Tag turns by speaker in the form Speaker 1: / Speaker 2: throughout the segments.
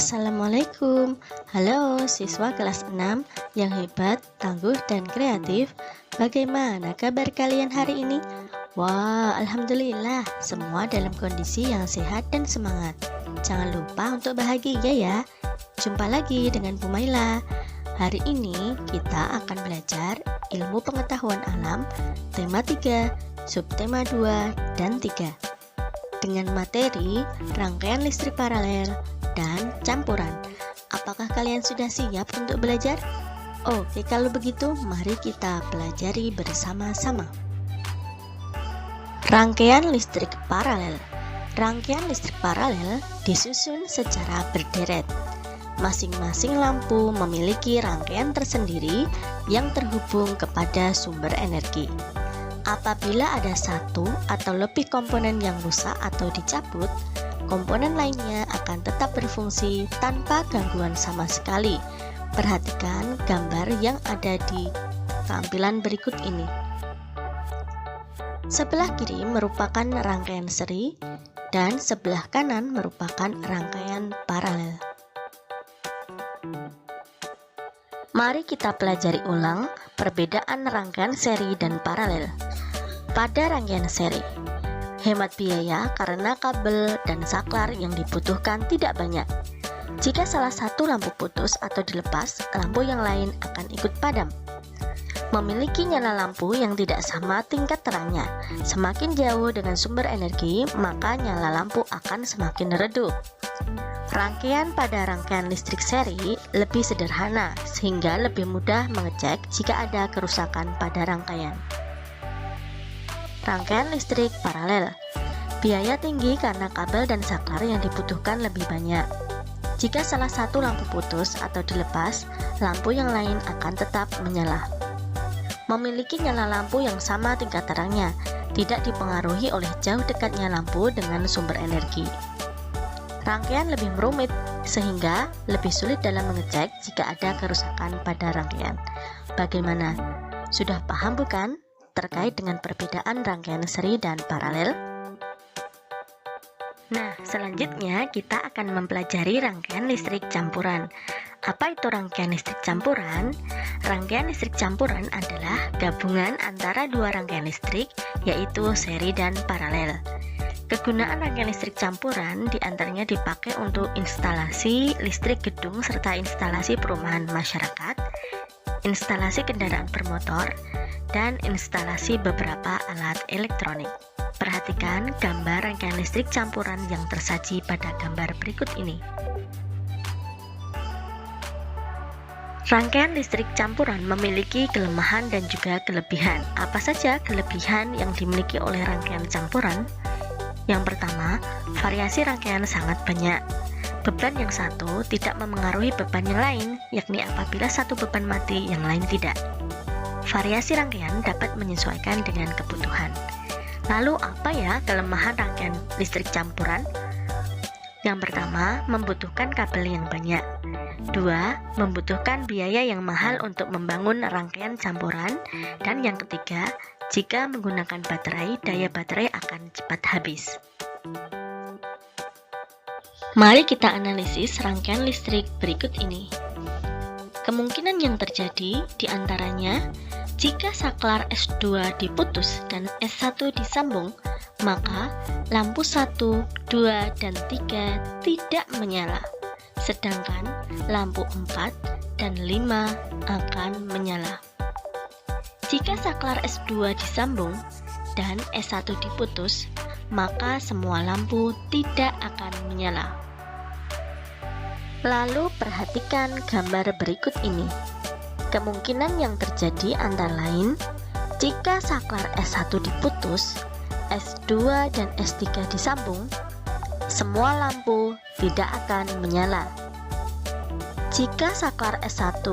Speaker 1: Assalamualaikum. Halo siswa kelas 6 yang hebat, tangguh, dan kreatif. Bagaimana kabar kalian hari ini? Wah, alhamdulillah, semua dalam kondisi yang sehat dan semangat. Jangan lupa untuk bahagia ya. Jumpa lagi dengan Bu Maila. Hari ini kita akan belajar ilmu pengetahuan alam, tema 3, subtema 2 dan 3. Dengan materi rangkaian listrik paralel dan campuran. Apakah kalian sudah siap untuk belajar? Oke, kalau begitu mari kita pelajari bersama-sama. Rangkaian listrik paralel. Rangkaian listrik paralel disusun secara berderet. Masing-masing lampu memiliki rangkaian tersendiri yang terhubung kepada sumber energi. Apabila ada satu atau lebih komponen yang rusak atau dicabut, komponen lainnya akan tetap berfungsi tanpa gangguan sama sekali. Perhatikan gambar yang ada di tampilan berikut ini. Sebelah kiri merupakan rangkaian seri dan sebelah kanan merupakan rangkaian paralel. Mari kita pelajari ulang perbedaan rangkaian seri dan paralel. Pada rangkaian seri, hemat biaya karena kabel dan saklar yang dibutuhkan tidak banyak. Jika salah satu lampu putus atau dilepas, lampu yang lain akan ikut padam. Memiliki nyala lampu yang tidak sama tingkat terangnya. Semakin jauh dengan sumber energi, maka nyala lampu akan semakin redup. Rangkaian pada rangkaian listrik seri lebih sederhana, sehingga lebih mudah mengecek jika ada kerusakan pada rangkaian. Rangkaian listrik paralel. Biaya tinggi karena kabel dan saklar yang dibutuhkan lebih banyak. Jika salah satu lampu putus atau dilepas, lampu yang lain akan tetap menyala. Memiliki nyala lampu yang sama tingkat terangnya, tidak dipengaruhi oleh jauh dekatnya lampu dengan sumber energi. Rangkaian lebih rumit, sehingga lebih sulit dalam mengecek jika ada kerusakan pada rangkaian. Bagaimana? Sudah paham bukan terkait dengan perbedaan rangkaian seri dan paralel? Nah, selanjutnya kita akan mempelajari rangkaian listrik campuran. Apa itu rangkaian listrik campuran? Rangkaian listrik campuran adalah gabungan antara dua rangkaian listrik, yaitu seri dan paralel. Kegunaan rangkaian listrik campuran diantaranya dipakai untuk instalasi listrik gedung serta instalasi perumahan masyarakat, instalasi kendaraan bermotor, dan instalasi beberapa alat elektronik. Perhatikan gambar rangkaian listrik campuran yang tersaji pada gambar berikut ini. Rangkaian listrik campuran memiliki kelemahan dan juga kelebihan. Apa saja kelebihan yang dimiliki oleh rangkaian campuran? Yang pertama, variasi rangkaian sangat banyak. Beban yang satu tidak memengaruhi beban yang lain, yakni apabila satu beban mati, yang lain tidak. Variasi rangkaian dapat menyesuaikan dengan kebutuhan. Lalu apa ya kelemahan rangkaian listrik campuran? Yang pertama, membutuhkan kabel yang banyak. 2, membutuhkan biaya yang mahal untuk membangun rangkaian campuran. Dan yang ketiga, jika menggunakan baterai, daya baterai akan cepat habis. Mari kita analisis rangkaian listrik berikut ini. Kemungkinan yang terjadi diantaranya, jika saklar S2 diputus dan S1 disambung, maka lampu 1, 2, dan 3 tidak menyala, sedangkan lampu 4 dan 5 akan menyala. Jika saklar S2 disambung dan S1 diputus, maka semua lampu tidak akan menyala. Lalu perhatikan gambar berikut ini. Kemungkinan yang terjadi antara lain, jika saklar S1 diputus, S2 dan S3 disambung, semua lampu tidak akan menyala. Jika saklar S1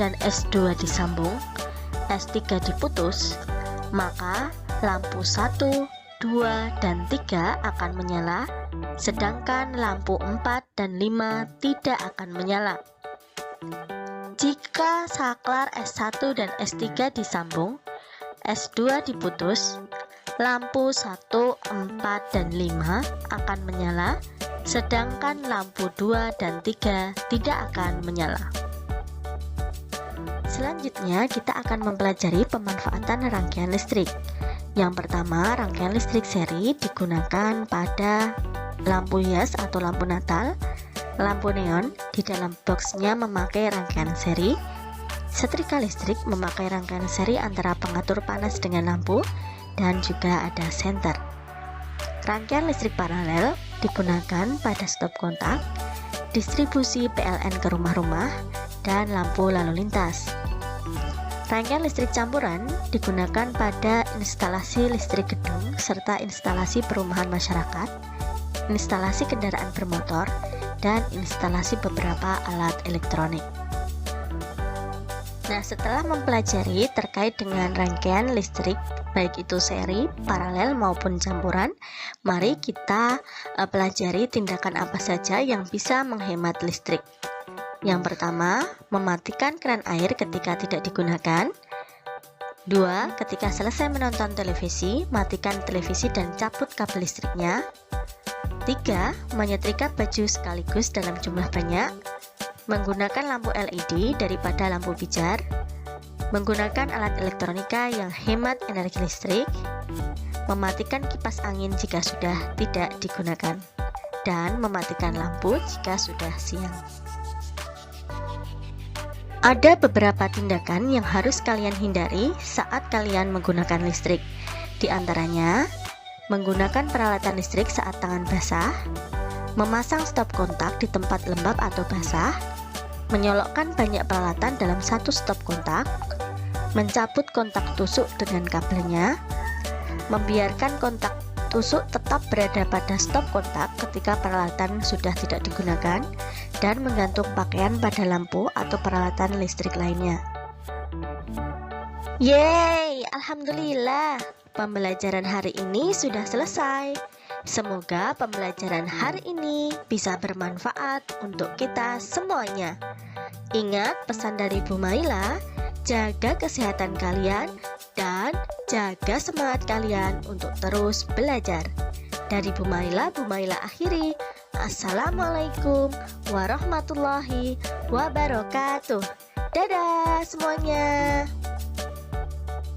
Speaker 1: dan S2 disambung, S3 diputus, maka lampu 1, 2, dan 3 akan menyala, sedangkan lampu 4 dan 5 tidak akan menyala. Jika saklar S1 dan S3 disambung, S2 diputus, lampu 1, 4, dan 5 akan menyala, sedangkan lampu 2 dan 3 tidak akan menyala. Selanjutnya, kita akan mempelajari pemanfaatan rangkaian listrik. Yang pertama, rangkaian listrik seri digunakan pada lampu hias atau lampu Natal, lampu neon di dalam boxnya memakai rangkaian seri, setrika listrik memakai rangkaian seri antara pengatur panas dengan lampu, dan juga ada senter. Rangkaian listrik paralel digunakan pada stop kontak, distribusi PLN ke rumah-rumah, dan lampu lalu lintas. Rangkaian listrik campuran digunakan pada instalasi listrik gedung serta instalasi perumahan masyarakat, instalasi kendaraan bermotor, dan instalasi beberapa alat elektronik. Nah, setelah mempelajari terkait dengan rangkaian listrik, baik itu seri, paralel, maupun campuran, mari kita pelajari tindakan apa saja yang bisa menghemat listrik. Yang pertama, mematikan keran air ketika tidak digunakan. 2. Ketika selesai menonton televisi, matikan televisi dan cabut kabel listriknya. 3. Menyetrika baju sekaligus dalam jumlah banyak. Menggunakan lampu LED daripada lampu pijar, menggunakan alat elektronika yang hemat energi listrik, mematikan kipas angin jika sudah tidak digunakan, dan mematikan lampu jika sudah siang. Ada beberapa tindakan yang harus kalian hindari saat kalian menggunakan listrik. Di antaranya, menggunakan peralatan listrik saat tangan basah, memasang stop kontak di tempat lembab atau basah, menyolokkan banyak peralatan dalam satu stop kontak, mencabut kontak tusuk dengan kabelnya, membiarkan kontak tusuk tetap berada pada stop kontak ketika peralatan sudah tidak digunakan, dan menggantung pakaian pada lampu atau peralatan listrik lainnya. Yeay, alhamdulillah, pembelajaran hari ini sudah selesai. Semoga pembelajaran hari ini bisa bermanfaat untuk kita semuanya. Ingat pesan dari Bu Maila, jaga kesehatan kalian dan jaga semangat kalian untuk terus belajar. Dari Bu Maila akhiri. Assalamualaikum warahmatullahi wabarakatuh. Dadah semuanya.